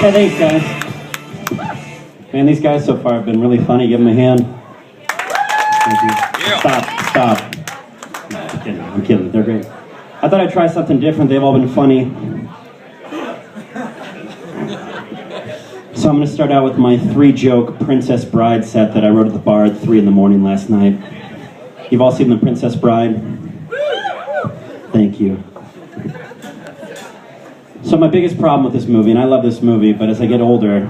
Hey, thanks, guys. Man, these guys so far have been really funny. Give them a hand. Thank you. Yeah. Stop. No, I'm kidding. They're great. I thought I'd try something different. They've all been funny. So I'm going to start out with my 3-joke Princess Bride set that I wrote at the bar at 3 in the morning last night. You've all seen The Princess Bride? Thank you. So my biggest problem with this movie, and I love this movie, but as I get older,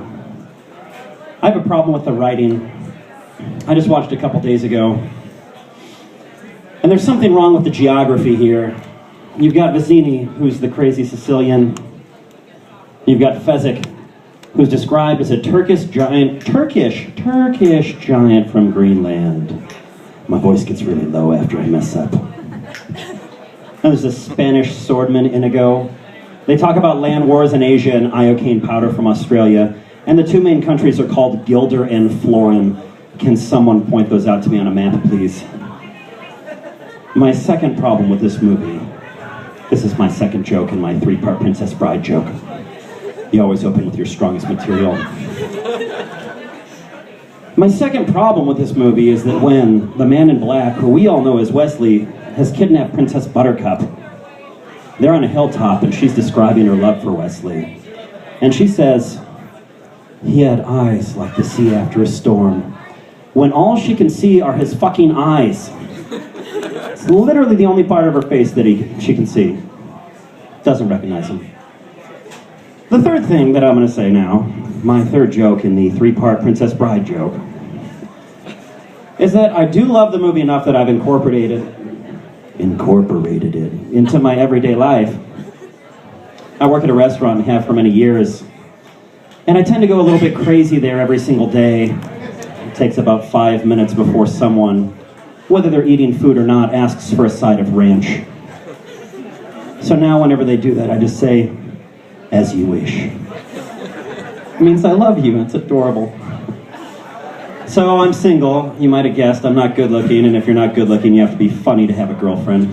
I have a problem with the writing. I just watched it a couple days ago. And there's something wrong with the geography here. You've got Vizzini, who's the crazy Sicilian. You've got Fezzik, who's described as a Turkish giant from Greenland. My voice gets really low after I mess up. And there's this Spanish swordman, Inigo. They talk about land wars in Asia and iocane powder from Australia. And the two main countries are called Gilder and Florin. Can someone point those out to me on a map, please? My second problem with this movie, this is my second joke in my 3-part Princess Bride joke. You always open with your strongest material. My second problem with this movie is that when the man in black, who we all know as Wesley, has kidnapped Princess Buttercup, they're on a hilltop and she's describing her love for Wesley. And she says, "He had eyes like the sea after a storm, when all she can see are his fucking eyes." It's literally the only part of her face that she can see. Doesn't recognize him. The third thing that I'm going to say now, my third joke in the 3-part Princess Bride joke, is that I do love the movie enough that I've incorporated it into my everyday life. I work at a restaurant and have for many years, and I tend to go a little bit crazy there every single day. It takes about 5 minutes before someone, whether they're eating food or not, asks for a side of ranch. So now whenever they do that, I just say, "As you wish." It means I love you, it's adorable. So I'm single, you might have guessed. I'm not good looking, and if you're not good looking, you have to be funny to have a girlfriend.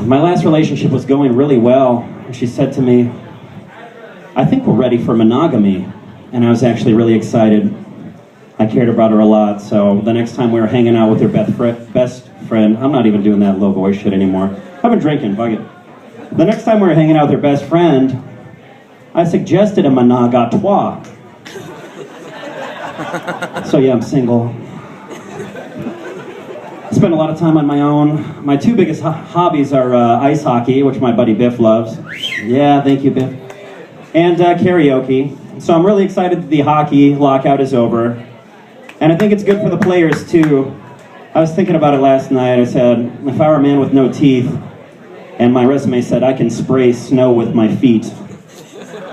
My last relationship was going really well, and she said to me, "I think we're ready for monogamy." And I was actually really excited. I cared about her a lot, so the next time we were hanging out with her best friend, I'm not even doing that low voice shit anymore. I've been drinking, fuck it. The next time we were hanging out with her best friend, I suggested a menage a trois. So yeah, I'm single. I spend a lot of time on my own. My 2 biggest hobbies are ice hockey, which my buddy Biff loves. Yeah, thank you, Biff. And karaoke. So I'm really excited that the hockey lockout is over. And I think it's good for the players, too. I was thinking about it last night. I said, if I were a man with no teeth, and my resume said I can spray snow with my feet,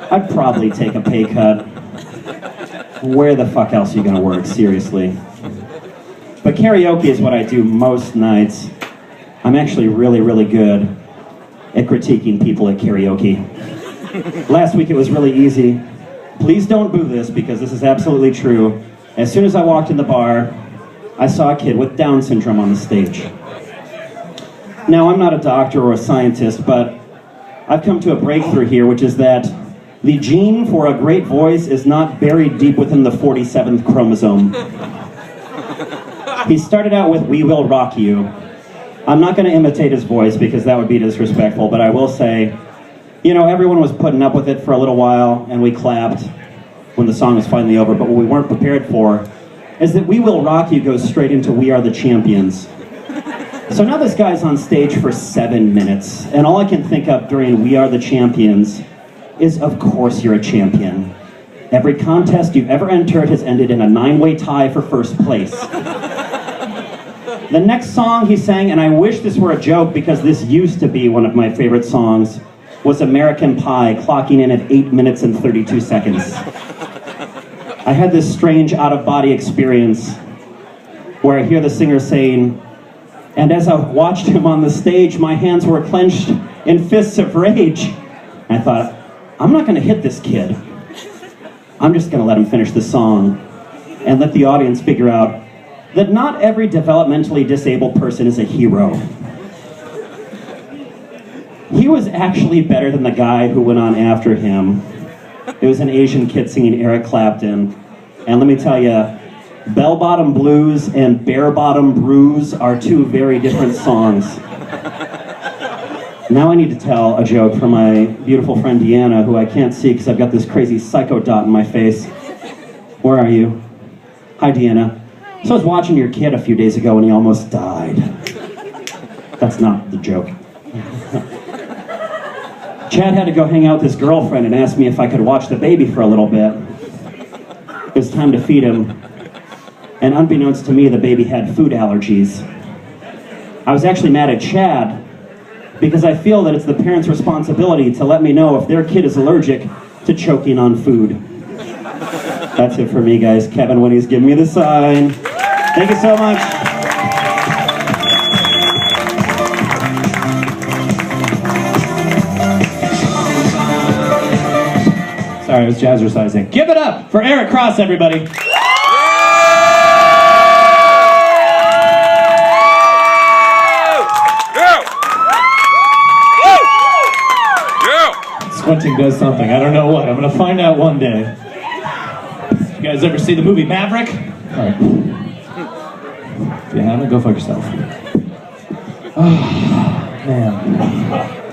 I'd probably take a pay cut. Where the fuck else are you gonna work, seriously? But karaoke is what I do most nights. I'm actually really, really good at critiquing people at karaoke. Last week it was really easy. Please don't boo this, because this is absolutely true. As soon as I walked in the bar, I saw a kid with Down syndrome on the stage. Now, I'm not a doctor or a scientist, but I've come to a breakthrough here, which is that the gene for a great voice is not buried deep within the 47th chromosome. He started out with "We Will Rock You." I'm not going to imitate his voice because that would be disrespectful, but I will say, you know, everyone was putting up with it for a little while, and we clapped when the song was finally over, but what we weren't prepared for is that "We Will Rock You" goes straight into "We Are the Champions." So now this guy's on stage for 7 minutes, and all I can think of during "We Are the Champions" is, of course you're a champion. Every contest you've ever entered has ended in a 9-way tie for first place. The next song he sang, and I wish this were a joke because this used to be one of my favorite songs, was "American Pie," clocking in at 8 minutes and 32 seconds. I had this strange out-of-body experience where I hear the singer saying, and as I watched him on the stage, my hands were clenched in fists of rage. I thought, I'm not going to hit this kid. I'm just going to let him finish the song and let the audience figure out that not every developmentally disabled person is a hero. He was actually better than the guy who went on after him. It was an Asian kid singing Eric Clapton. And let me tell you, Bell Bottom Blues and Bare Bottom Bruise are two very different songs. Now I need to tell a joke for my beautiful friend Deanna, who I can't see because I've got this crazy psycho dot in my face. Where are you? Hi, Deanna. So I was watching your kid a few days ago and he almost died. That's not the joke. Chad had to go hang out with his girlfriend and asked me if I could watch the baby for a little bit. It was time to feed him. And unbeknownst to me, the baby had food allergies. I was actually mad at Chad because I feel that it's the parent's responsibility to let me know if their kid is allergic to choking on food. That's it for me, guys. Kevin Winnie's giving me the sign. Thank you so much. Sorry, I was jazzercising. Give it up for Eric Cross, everybody. Squinting does something. I don't know what. I'm going to find out one day. You guys ever see the movie Maverick? All right. If you haven't, go fuck yourself. Oh, man.